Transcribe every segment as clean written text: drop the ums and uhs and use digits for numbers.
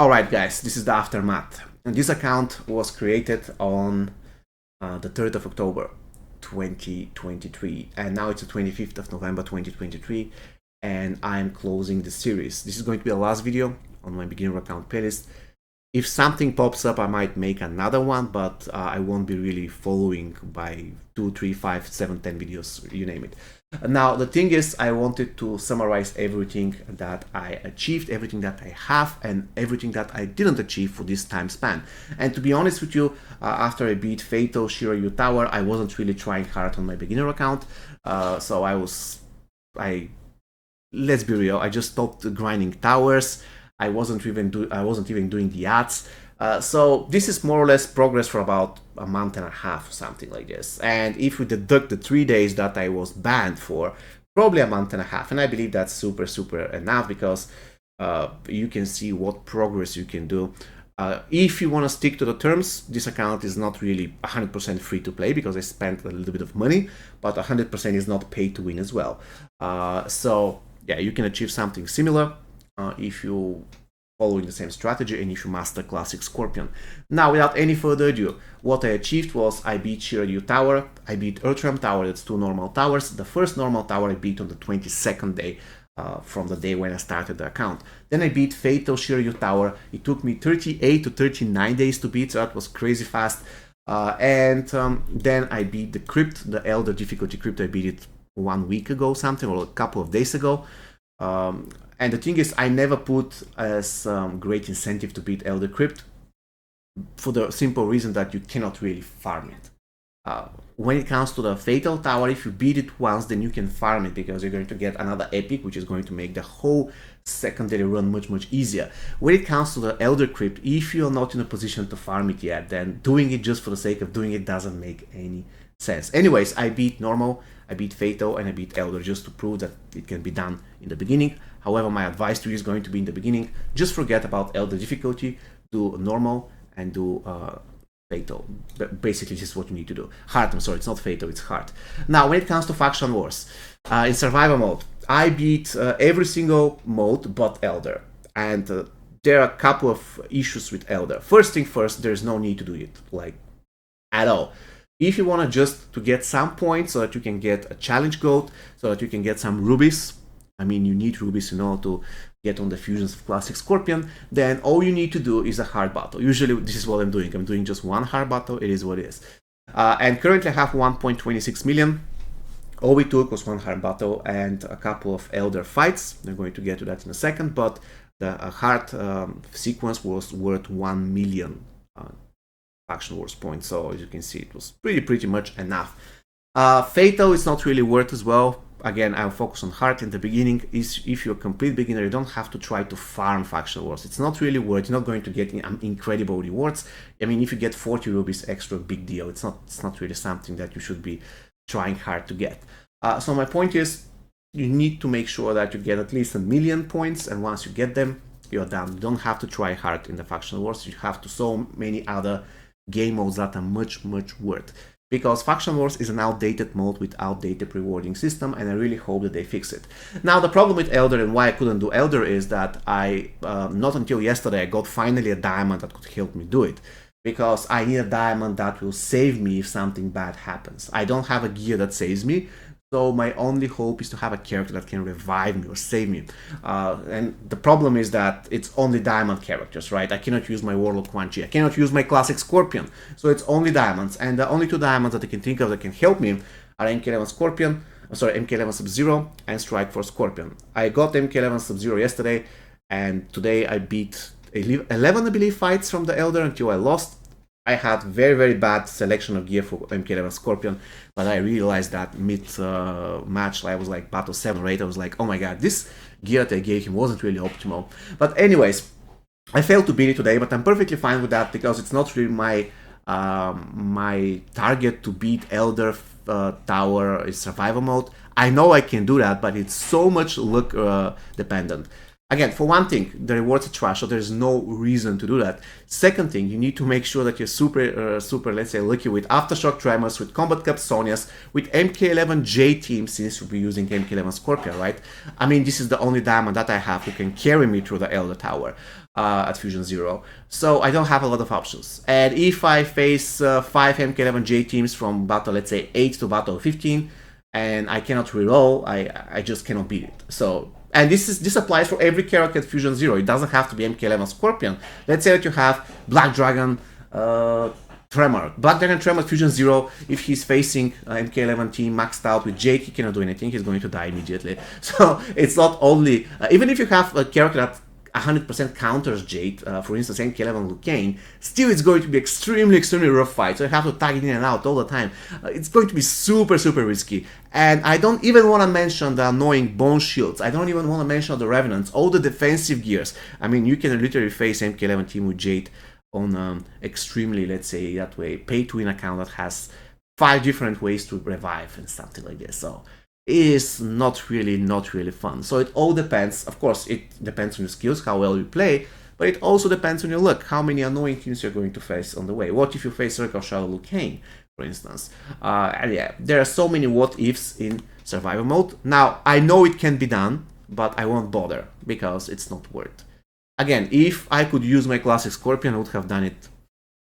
Alright guys, this is the aftermath. And this account was created on the 3rd of October 2023, and now it's the 25th of November 2023, and I'm closing the series. This is going to be the last video on my beginner account playlist. If something pops up, I might make another one, but I won't be really following by 2, 3, 5, 7, 10 videos, you name it. Now, the thing is, I wanted to summarize everything that I achieved, everything that I have, and everything that I didn't achieve for this time span. And to be honest with you, after I beat Fatal, Shiryu Tower, I wasn't really trying hard on my beginner account. So let's be real, I just stopped grinding towers. I wasn't even doing the ads. So this is more or less progress for about a month and a half or something like this. And if we deduct the 3 days that I was banned for, probably a month and a half. And I believe that's super enough, because you can see what progress you can do. If you want to stick to the terms, this account is not really 100% free to play, because I spent a little bit of money, but 100% is not pay to win as well. So yeah, you can achieve something similar if you following the same strategy and if you master Classic Scorpion. Now, without any further ado, what I achieved was I beat Shiryu Tower, I beat Earthrealm Tower, that's 2 normal towers. The first normal tower I beat on the 22nd day from the day when I started the account. Then I beat Fatal Shiryu Tower. It took me 38 to 39 days to beat, so that was crazy fast. Then I beat the Crypt, the Elder difficulty Crypt. I beat it 1 week ago, something, or a couple of days ago. And the thing is, I never put as great incentive to beat Elder Crypt, for the simple reason that you cannot really farm it. When it comes to the Fatal Tower, if you beat it once, then you can farm it, because you're going to get another epic, which is going to make the whole secondary run much easier. When it comes to the Elder Crypt, if you're not in a position to farm it yet, then doing it just for the sake of doing it doesn't make any sense. Anyways, I beat normal, I beat Fatal, and I beat Elder, just to prove that it can be done in the beginning. However, my advice to you is going to be in the beginning, just forget about Elder difficulty, do normal, and do Fatal. Basically, this is what you need to do. Hard, I'm sorry, it's not Fatal, it's hard. Now, when it comes to Faction Wars, in Survivor mode, I beat every single mode but Elder. And there are a couple of issues with Elder. First thing first, there's no need to do it, like, at all. If you want to just to get some points so that you can get a challenge gold, so that you can get some rubies, I mean, you need rubies in order to get on the fusions of Classic Scorpion, then all you need to do is a hard battle. Usually this is what I'm doing. I'm doing just one hard battle. It is what it is. And currently I have 1.26 million. All we took was one hard battle and a couple of Elder fights. I'm going to get to that in a second, but the hard sequence was worth 1 million Faction Wars points. So as you can see, it was pretty much enough. Fatal is not really worth as well. Again, I'll focus on hard in the beginning. If you're a complete beginner, you don't have to try to farm Faction Wars. It's not really worth. You're not going to get incredible rewards. I mean, if you get 40 rubies extra, big deal. It's not really something that you should be trying hard to get. So my point is, you need to make sure that you get at least 1 million points, and once you get them, you're done. You don't have to try hard in the Faction Wars. You have to so many other game modes that are much worth. Because Faction Wars is an outdated mode with outdated rewarding system, and I really hope that they fix it. Now, the problem with Elder and why I couldn't do Elder is that I, not until yesterday, I got finally a diamond that could help me do it. Because I need a diamond that will save me if something bad happens. I don't have a gear that saves me, so my only hope is to have a character that can revive me or save me. And the problem is that it's only diamond characters, right? I cannot use my Warlock Quan Chi. I cannot use my Classic Scorpion. So it's only diamonds. And the only 2 diamonds that I can think of that can help me are MK11 Scorpion, MK11 Sub-Zero, and Strike Force Scorpion. I got MK11 Sub-Zero yesterday, and today I beat 11, I believe, fights from the Elder until I lost. I had very bad selection of gear for MK11 Scorpion, but I realized that mid-match, I was like battle 7 or 8, I was like, oh my god, this gear that I gave him wasn't really optimal. But anyways, I failed to beat it today, but I'm perfectly fine with that, because it's not really my my target to beat Elder Tower in survival mode. I know I can do that, but it's so much luck dependent. Again, for one thing, the rewards are trash, so there's no reason to do that. Second thing, you need to make sure that you're super, let's say, lucky with Aftershock Tremors, with Combat Cup Sonias, with MK11J team, since you'll be using MK11 Scorpion, right? I mean, this is the only diamond that I have who can carry me through the Elder Tower at Fusion Zero. So I don't have a lot of options. And if I face 5 MK11J teams from battle, let's say 8 to battle 15, and I cannot reroll, I just cannot beat it. So, and this applies for every character at Fusion Zero. It doesn't have to be MK11 Scorpion. Let's say that you have Black Dragon Tremor. Black Dragon Tremor at Fusion Zero, if he's facing MK11 team maxed out with Jake, he cannot do anything. He's going to die immediately. So it's not only, even if you have a character that 100% counters Jade, for instance, MK11 Liu Kang, still it's going to be extremely rough fight, so you have to tag it in and out all the time. It's going to be super risky. And I don't even want to mention the annoying bone shields, I don't even want to mention the revenants, all the defensive gears. I mean, you can literally face MK11 team with Jade on extremely, let's say that way, pay-to-win account that has 5 different ways to revive and something like this. So is not really fun. So it all depends. Of course, it depends on your skills, how well you play, but it also depends on your luck, how many annoying teams you're going to face on the way. What if you face Circle of Shadow Liu Kang, for instance? And yeah, there are so many what ifs in survival mode. Now, I know it can be done, but I won't bother because it's not worth. Again, if I could use my classic Scorpion, I would have done it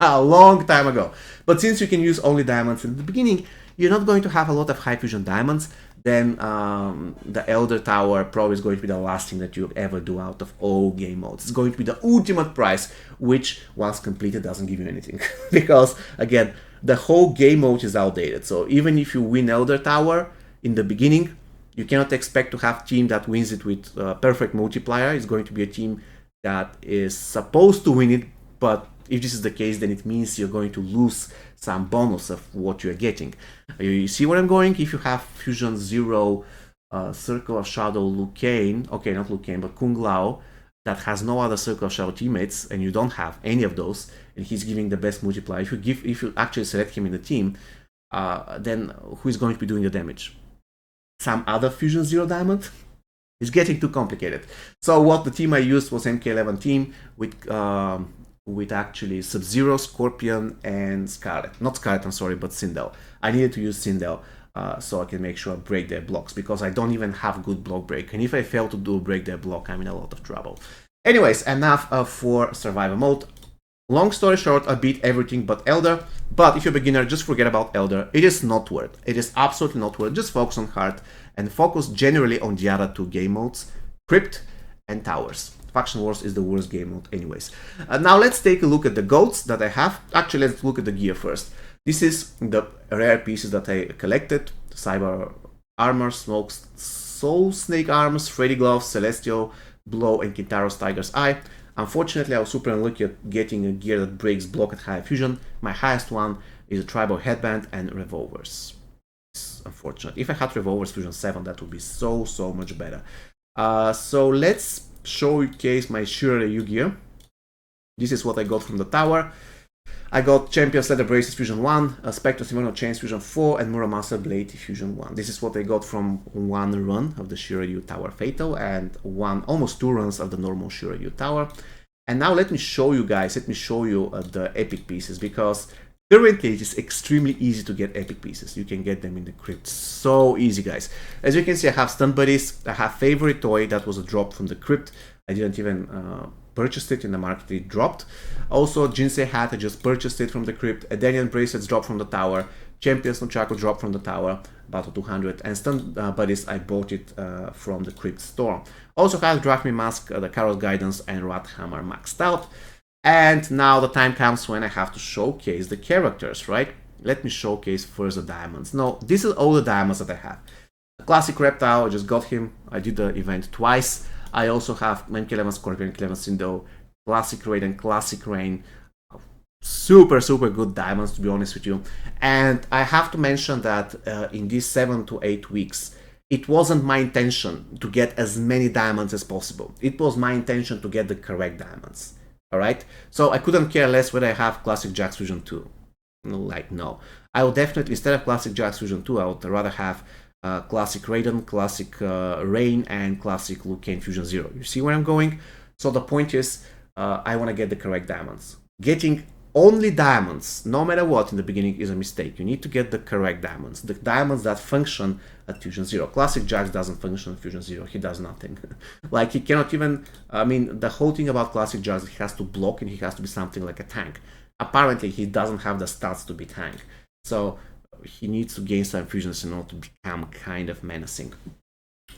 a long time ago. But since you can use only diamonds in the beginning, you're not going to have a lot of high fusion diamonds. Then the Elder Tower probably is going to be the last thing that you ever do out of all game modes. It's going to be the ultimate prize, which once completed doesn't give you anything. Because, again, the whole game mode is outdated. So even if you win Elder Tower in the beginning, you cannot expect to have a team that wins it with perfect multiplier. It's going to be a team that is supposed to win it, but if this is the case, then it means you're going to lose some bonus of what you're getting. You see where I'm going? If you have Fusion Zero, Circle of Shadow Liu Kang, okay, not Liu Kang, but Kung Lao, that has no other Circle of Shadow teammates, and you don't have any of those, and he's giving the best multiplier. If you actually select him in the team, then who is going to be doing the damage? Some other Fusion Zero diamond? It's getting too complicated. So what the team I used was MK11 team with actually Sub-Zero, Scorpion, and Scarlet. Not Scarlet, I'm sorry, but Sindel. I needed to use Sindel so I can make sure I break their blocks, because I don't even have good block break. And if I fail to break their block, I'm in a lot of trouble. Anyways, enough for survival mode. Long story short, I beat everything but Elder. But if you're a beginner, just forget about Elder. It is not worth. It is absolutely not worth. Just focus on Heart and focus generally on the other 2 game modes, Crypt and Towers. Faction Wars is the worst game mode anyways. Now let's take a look at the goats that I have. Actually, let's look at the gear first. This is the rare pieces that I collected. Cyber Armor, Smoke's Soul Snake Arms, Freddy Gloves, Celestial Blow, and Kintaro's Tiger's Eye. Unfortunately, I was super unlucky at getting a gear that breaks block at high fusion. My highest one is a Tribal Headband and Revolvers. It's unfortunate. If I had Revolvers Fusion 7, that would be so much better. So let's showcase my Shiryu gear. This is what I got from the tower. I got Champion's Leather Braces Fusion 1, Spectre's Inferno Chains Fusion 4, and Muramasa Blade Fusion 1. This is what I got from one run of the Shiryu Tower Fatal and almost 2 runs of the normal Shiryu Tower. And now let me show you guys, the epic pieces, because currently it is extremely easy to get epic pieces. You can get them in the crypt. So easy, guys. As you can see, I have Stun Buddies. I have Favorite Toy that was a drop from the crypt. I didn't even purchase it in the market, it dropped. Also, Jinsei Hat, I just purchased it from the crypt. Edenian Bracelets dropped from the tower. Champion's Nunchaku dropped from the tower, Battle 200. And Stun Buddies, I bought it from the crypt store. Also have Drachmi Mask, the Carol Guidance, and Rat Hammer maxed out. And now the time comes when I have to showcase the characters, right? Let me showcase first the diamonds. No, this is all the diamonds that I have. The Classic Reptile, I just got him. I did the event twice. I also have MK11 Scorpion, MK11 Sindo, Classic Raid and Classic Rain. Super good diamonds, to be honest with you. And I have to mention that in these 7 to 8 weeks, it wasn't my intention to get as many diamonds as possible. It was my intention to get the correct diamonds. Alright? So I couldn't care less whether I have Classic Jax Fusion 2. No. I would definitely, instead of Classic Jax Fusion 2, I would rather have classic Raiden, classic Rain, and classic Liu Kang Fusion Zero. You see where I'm going? So the point is, I want to get the correct diamonds. Getting only diamonds, no matter what, in the beginning is a mistake. You need to get the correct diamonds, the diamonds that function at Fusion Zero. Classic Jax doesn't function at Fusion Zero. He does nothing. Like, he cannot even, I mean, the whole thing about Classic Jax, he has to block and he has to be something like a tank. Apparently, he doesn't have the stats to be tank. So he needs to gain some fusions in order to become kind of menacing.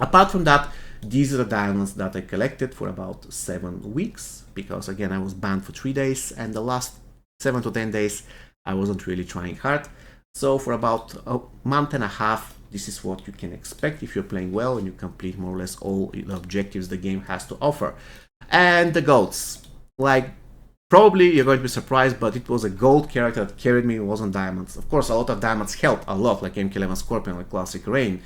Apart from that, these are the diamonds that I collected for about 7 weeks, because again, I was banned for 3 days, and the last 7 to 10 days, I wasn't really trying hard. So for about a month and a half, this is what you can expect if you're playing well and you complete more or less all the objectives the game has to offer. And the goats, like, probably you're going to be surprised, but it was a gold character that carried me. It wasn't diamonds. Of course, a lot of diamonds helped a lot, like MK11 Scorpion, like Classic Rain.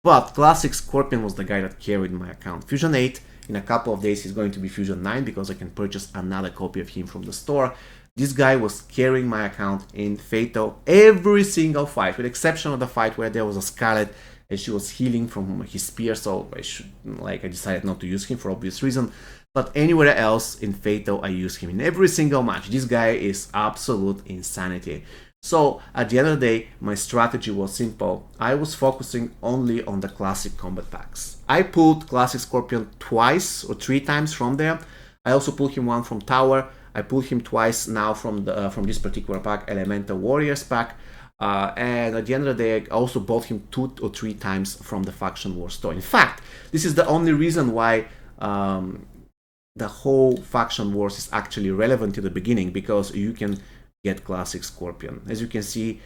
But Classic Scorpion was the guy that carried my account. Fusion 8, in a couple of days, he's going to be Fusion 9 because I can purchase another copy of him from the store. This guy was carrying my account in Fatal every single fight, with the exception of the fight where there was a Scarlet and she was healing from his spear, so I decided not to use him for obvious reason. But anywhere else in Fatal, I use him in every single match. This guy is absolute insanity. So at the end of the day, my strategy was simple. I was focusing only on the classic combat packs. I pulled Classic Scorpion twice or 3 times from there. I also pulled him one from Tower. I pulled him twice now from this particular pack, Elemental Warriors pack. And at the end of the day, I also bought him 2 or 3 times from the Faction War store. In fact, this is the only reason why the whole Faction Wars is actually relevant to the beginning, because you can get Classic Scorpion. As you can see,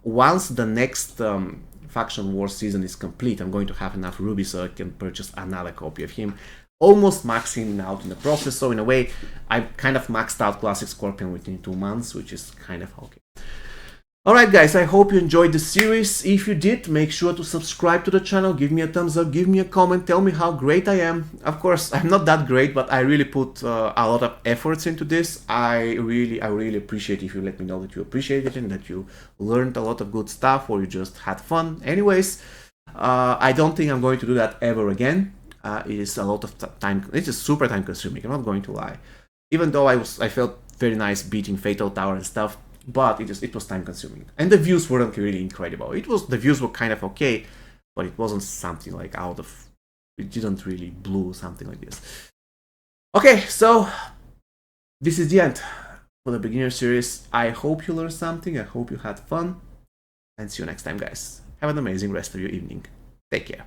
once the next Faction Wars season is complete, I'm going to have enough rubies so I can purchase another copy of him, almost maxing out in the process. So in a way, I kind of maxed out Classic Scorpion within 2 months, which is kind of okay. Alright guys, I hope you enjoyed the series. If you did, make sure to subscribe to the channel, give me a thumbs up, give me a comment, tell me how great I am. Of course, I'm not that great, but I really put a lot of efforts into this. I really appreciate if you let me know that you appreciate it and that you learned a lot of good stuff or you just had fun. Anyways, I don't think I'm going to do that ever again. It is a lot of time, it's just super time consuming, I'm not going to lie. Even though I felt very nice beating Fatal Tower and stuff, but it was time consuming. And the views weren't really incredible. The views were kind of okay, but it wasn't something like it didn't really blow something like this. Okay, so this is the end for the beginner series. I hope you learned something, I hope you had fun, and see you next time guys. Have an amazing rest of your evening. Take care.